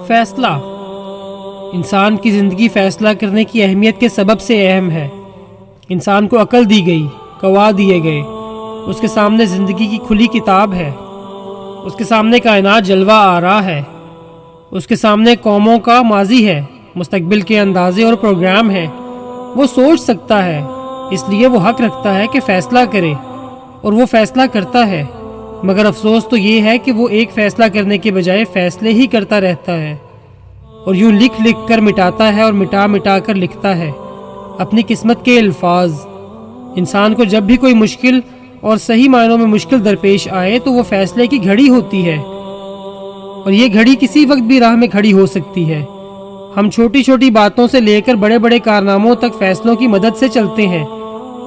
فیصلہ انسان کی زندگی فیصلہ کرنے کی اہمیت کے سبب سے اہم ہے۔ انسان کو عقل دی گئی، قوا دیے گئے، اس کے سامنے زندگی کی کھلی کتاب ہے، اس کے سامنے کائنات جلوہ آرا ہے، اس کے سامنے قوموں کا ماضی ہے، مستقبل کے اندازے اور پروگرام ہے۔ وہ سوچ سکتا ہے، اس لیے وہ حق رکھتا ہے کہ فیصلہ کرے، اور وہ فیصلہ کرتا ہے۔ مگر افسوس تو یہ ہے کہ وہ ایک فیصلہ کرنے کے بجائے فیصلے ہی کرتا رہتا ہے، اور یوں لکھ لکھ کر مٹاتا ہے اور مٹا مٹا کر لکھتا ہے اپنی قسمت کے الفاظ۔ انسان کو جب بھی کوئی مشکل اور صحیح معنوں میں مشکل درپیش آئے تو وہ فیصلے کی گھڑی ہوتی ہے، اور یہ گھڑی کسی وقت بھی راہ میں کھڑی ہو سکتی ہے۔ ہم چھوٹی چھوٹی باتوں سے لے کر بڑے بڑے کارناموں تک فیصلوں کی مدد سے چلتے ہیں،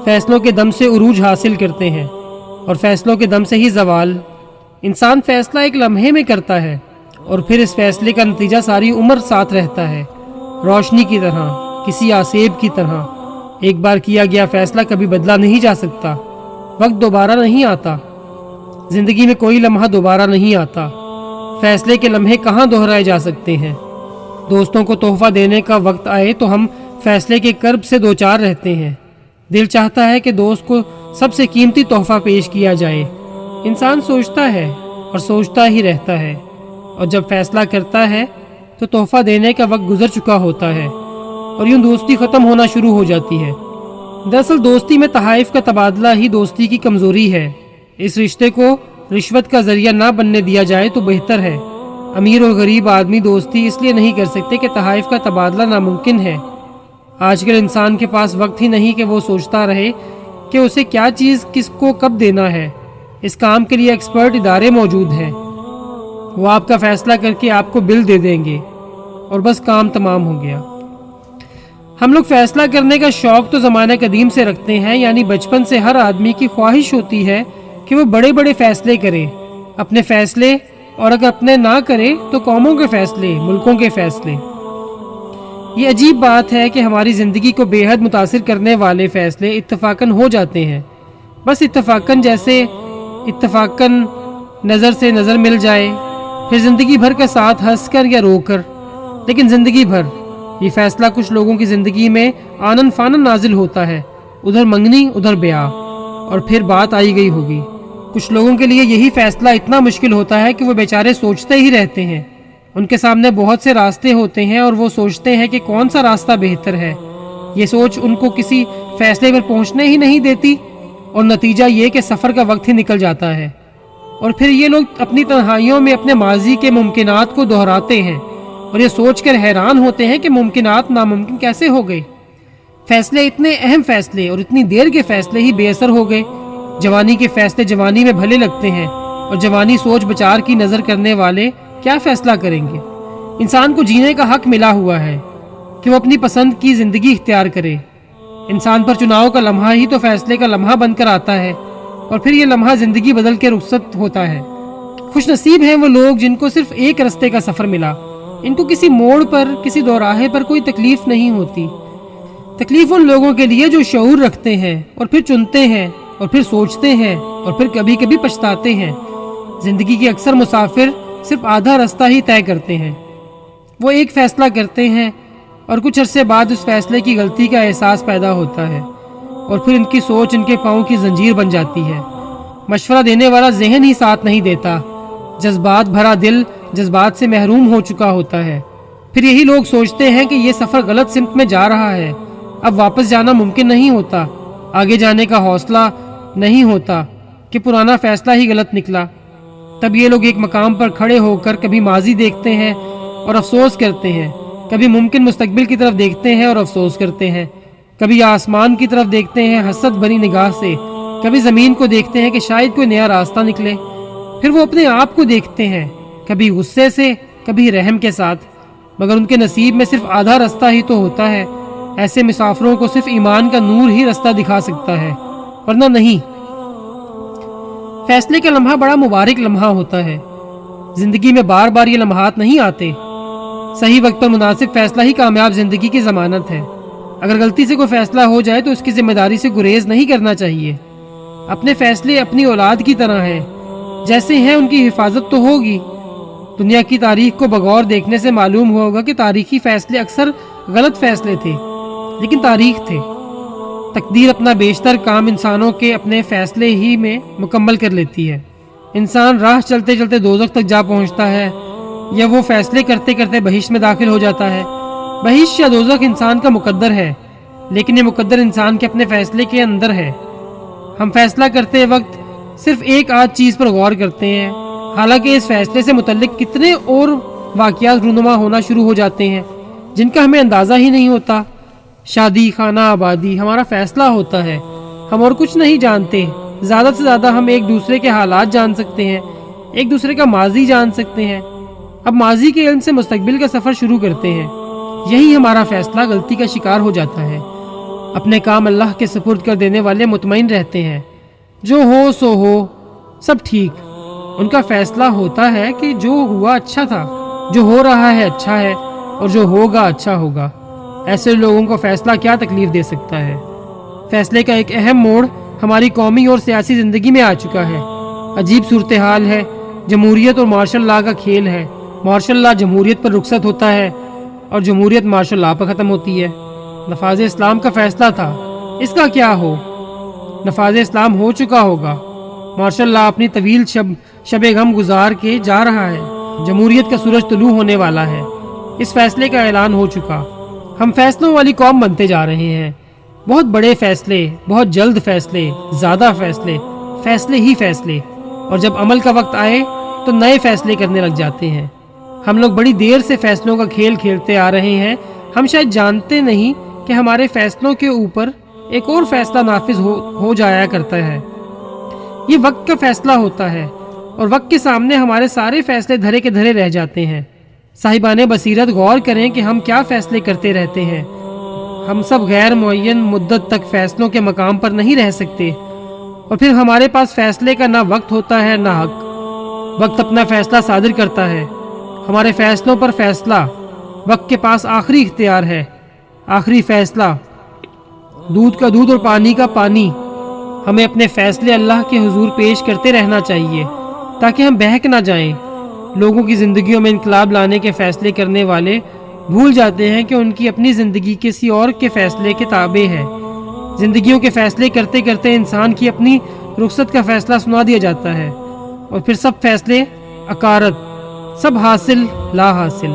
فیصلوں کے دم سے عروج حاصل کرتے ہیں، اور فیصلوں کے دم سے ہی زوال۔ انسان فیصلہ ایک لمحے میں کرتا ہے، اور پھر اس فیصلے کا نتیجہ ساری عمر ساتھ رہتا ہے، روشنی کی طرح، کسی آسیب کی طرح۔ ایک بار کیا گیا فیصلہ کبھی بدلا نہیں جا سکتا۔ وقت دوبارہ نہیں آتا، زندگی میں کوئی لمحہ دوبارہ نہیں آتا۔ فیصلے کے لمحے کہاں دہرائے جا سکتے ہیں؟ دوستوں کو تحفہ دینے کا وقت آئے تو ہم فیصلے کے کرب سے دوچار رہتے ہیں۔ دل چاہتا ہے کہ دوست کو سب سے قیمتی تحفہ پیش کیا جائے۔ انسان سوچتا ہے اور سوچتا ہی رہتا ہے، اور جب فیصلہ کرتا ہے تو تحفہ دینے کا وقت گزر چکا ہوتا ہے، اور یوں دوستی ختم ہونا شروع ہو جاتی ہے۔ دراصل دوستی میں تحائف کا تبادلہ ہی دوستی کی کمزوری ہے۔ اس رشتے کو رشوت کا ذریعہ نہ بننے دیا جائے تو بہتر ہے۔ امیر اور غریب آدمی دوستی اس لیے نہیں کر سکتے کہ تحائف کا تبادلہ ناممکن ہے۔ آج کل انسان کے پاس وقت ہی نہیں کہ وہ سوچتا رہے کہ اسے کیا چیز کس کو کب دینا ہے۔ اس کام کے لیے ایکسپرٹ ادارے موجود ہیں، وہ آپ کا فیصلہ کر کے آپ کو بل دے دیں گے، اور بس کام تمام ہو گیا۔ ہم لوگ فیصلہ کرنے کا شوق تو زمانہ قدیم سے رکھتے ہیں، یعنی بچپن سے ہر آدمی کی خواہش ہوتی ہے کہ وہ بڑے بڑے فیصلے کرے، اپنے فیصلے، اور اگر اپنے نہ کرے تو قوموں کے فیصلے، ملکوں کے فیصلے۔ یہ عجیب بات ہے کہ ہماری زندگی کو بے حد متاثر کرنے والے فیصلے اتفاقاً ہو جاتے ہیں، بس اتفاقاً، جیسے اتفاقاً نظر سے نظر مل جائے، پھر زندگی بھر کا ساتھ ہنس کر یا رو کر، لیکن زندگی بھر۔ یہ فیصلہ کچھ لوگوں کی زندگی میں آنن فانن نازل ہوتا ہے، ادھر منگنی ادھر بیاہ، اور پھر بات آئی گئی ہوگی۔ کچھ لوگوں کے لیے یہی فیصلہ اتنا مشکل ہوتا ہے کہ وہ بیچارے سوچتے ہی رہتے ہیں۔ ان کے سامنے بہت سے راستے ہوتے ہیں، اور وہ سوچتے ہیں کہ کون سا راستہ بہتر ہے۔ یہ سوچ ان کو کسی فیصلے پر پہنچنے ہی نہیں دیتی، اور نتیجہ یہ کہ سفر کا وقت ہی نکل جاتا ہے، اور پھر یہ لوگ اپنی تنہائیوں میں اپنے ماضی کے ممکنات کو دہراتے ہیں، اور یہ سوچ کر حیران ہوتے ہیں کہ ممکنات ناممکن کیسے ہو گئے۔ فیصلے، اتنے اہم فیصلے اور اتنی دیر کے فیصلے ہی بے اثر ہو گئے۔ جوانی کے فیصلے جوانی میں بھلے لگتے ہیں، اور جوانی سوچ بچار کی نظر کرنے والے کیا فیصلہ کریں گے؟ انسان کو جینے کا حق ملا ہوا ہے کہ وہ اپنی پسند کی زندگی اختیار کرے۔ انسان پر چناؤ کا لمحہ ہی تو فیصلے کا لمحہ بن کر آتا ہے، اور پھر یہ لمحہ زندگی بدل کے رخصت ہوتا ہے۔ خوش نصیب ہیں وہ لوگ جن کو صرف ایک رستے کا سفر ملا۔ ان کو کسی موڑ پر، کسی دوراہے پر کوئی تکلیف نہیں ہوتی۔ تکلیف ان لوگوں کے لیے جو شعور رکھتے ہیں، اور پھر چنتے ہیں، اور پھر سوچتے ہیں، اور پھر کبھی کبھی پچھتاتے ہیں۔ زندگی کے اکثر مسافر صرف آدھا رستہ ہی طے کرتے ہیں۔ وہ ایک فیصلہ کرتے ہیں، اور کچھ عرصے بعد اس فیصلے کی غلطی کا احساس پیدا ہوتا ہے، اور پھر ان کی سوچ ان کے پاؤں کی زنجیر بن جاتی ہے۔ مشورہ دینے والا ذہن ہی ساتھ نہیں دیتا، جذبات بھرا دل جذبات سے محروم ہو چکا ہوتا ہے۔ پھر یہی لوگ سوچتے ہیں کہ یہ سفر غلط سمت میں جا رہا ہے، اب واپس جانا ممکن نہیں ہوتا، آگے جانے کا حوصلہ نہیں ہوتا، کہ پرانا فیصلہ ہی غلط نکلا۔ تب یہ لوگ ایک مقام پر کھڑے ہو کر کبھی ماضی دیکھتے ہیں اور افسوس کرتے ہیں، کبھی ممکن مستقبل کی طرف دیکھتے ہیں اور افسوس کرتے ہیں، کبھی آسمان کی طرف دیکھتے ہیں حسرت بھری نگاہ سے، کبھی زمین کو دیکھتے ہیں کہ شاید کوئی نیا راستہ نکلے۔ پھر وہ اپنے آپ کو دیکھتے ہیں، کبھی غصے سے، کبھی رحم کے ساتھ، مگر ان کے نصیب میں صرف آدھا رستہ ہی تو ہوتا ہے۔ ایسے مسافروں کو صرف ایمان کا نور ہی رستہ دکھا سکتا ہے، ورنہ نہیں۔ فیصلے کا لمحہ بڑا مبارک لمحہ ہوتا ہے۔ زندگی میں بار بار یہ لمحات نہیں آتے۔ صحیح وقت پر مناسب فیصلہ ہی کامیاب زندگی کی ضمانت ہے۔ اگر غلطی سے کوئی فیصلہ ہو جائے تو اس کی ذمہ داری سے گریز نہیں کرنا چاہیے۔ اپنے فیصلے اپنی اولاد کی طرح ہیں، جیسے ہیں ان کی حفاظت تو ہوگی، دنیا کی تاریخ کو بغور دیکھنے سے معلوم ہوگا کہ تاریخی فیصلے اکثر غلط فیصلے تھے، لیکن تاریخ تھے۔ تقدیر اپنا بیشتر کام انسانوں کے اپنے فیصلے ہی میں مکمل کر لیتی ہے۔ انسان راہ چلتے چلتے دوزخ تک جا پہنچتا ہے، یا وہ فیصلے کرتے کرتے بہشت میں داخل ہو جاتا ہے۔ بہشت یا دوزخ انسان کا مقدر ہے، لیکن یہ مقدر انسان کے اپنے فیصلے کے اندر ہے۔ ہم فیصلہ کرتے وقت صرف ایک آدھ چیز پر غور کرتے ہیں، حالانکہ اس فیصلے سے متعلق کتنے اور واقعات رونما ہونا شروع ہو جاتے ہیں جن کا ہمیں اندازہ ہی نہیں ہوتا۔ شادی، خانہ آبادی ہمارا فیصلہ ہوتا ہے۔ ہم اور کچھ نہیں جانتے، زیادہ سے زیادہ ہم ایک دوسرے کے حالات جان سکتے ہیں، ایک دوسرے کا ماضی جان سکتے ہیں۔ اب ماضی کے علم سے مستقبل کا سفر شروع کرتے ہیں، یہی ہمارا فیصلہ غلطی کا شکار ہو جاتا ہے۔ اپنے کام اللہ کے سپرد کر دینے والے مطمئن رہتے ہیں، جو ہو سو ہو، سب ٹھیک۔ ان کا فیصلہ ہوتا ہے کہ جو ہوا اچھا تھا، جو ہو رہا ہے اچھا ہے، اور جو ہوگا اچھا ہوگا۔ ایسے لوگوں کو فیصلہ کیا تکلیف دے سکتا ہے؟ فیصلے کا ایک اہم موڑ ہماری قومی اور سیاسی زندگی میں آ چکا ہے۔ عجیب صورتحال ہے، جمہوریت اور مارشل لاء کا کھیل ہے۔ مارشل لاء جمہوریت پر رخصت ہوتا ہے اور جمہوریت مارشل لاء پر ختم ہوتی ہے۔ نفاذ اسلام کا فیصلہ تھا، اس کا کیا ہو؟ نفاذ اسلام ہو چکا ہوگا۔ مارشل لاء اپنی طویل شب غم گزار کے جا رہا ہے۔ جمہوریت کا سورج طلوع ہونے والا ہے۔ اس فیصلے کا اعلان ہو چکا۔ ہم فیصلوں والی قوم بنتے جا رہے ہیں۔ بہت بڑے فیصلے، بہت جلد فیصلے، زیادہ فیصلے، فیصلے ہی فیصلے، اور جب عمل کا وقت آئے تو نئے فیصلے کرنے لگ جاتے ہیں۔ ہم لوگ بڑی دیر سے فیصلوں کا کھیل کھیلتے آ رہے ہیں۔ ہم شاید جانتے نہیں کہ ہمارے فیصلوں کے اوپر ایک اور فیصلہ نافذ ہو جایا کرتا ہے۔ یہ وقت کا فیصلہ ہوتا ہے، اور وقت کے سامنے ہمارے سارے فیصلے دھرے کے دھرے رہ جاتے ہیں۔ صاحبان بصیرت غور کریں کہ ہم کیا فیصلے کرتے رہتے ہیں۔ ہم سب غیر معین مدت تک فیصلوں کے مقام پر نہیں رہ سکتے، اور پھر ہمارے پاس فیصلے کا نہ وقت ہوتا ہے نہ حق۔ وقت اپنا فیصلہ صادر کرتا ہے، ہمارے فیصلوں پر فیصلہ۔ وقت کے پاس آخری اختیار ہے، آخری فیصلہ، دودھ کا دودھ اور پانی کا پانی۔ ہمیں اپنے فیصلے اللہ کے حضور پیش کرتے رہنا چاہیے تاکہ ہم بہک نہ جائیں۔ لوگوں کی زندگیوں میں انقلاب لانے کے فیصلے کرنے والے بھول جاتے ہیں کہ ان کی اپنی زندگی کسی اور کے فیصلے کے تابع ہے۔ زندگیوں کے فیصلے کرتے کرتے انسان کی اپنی رخصت کا فیصلہ سنا دیا جاتا ہے، اور پھر سب فیصلے عقارت، سب حاصل لا حاصل۔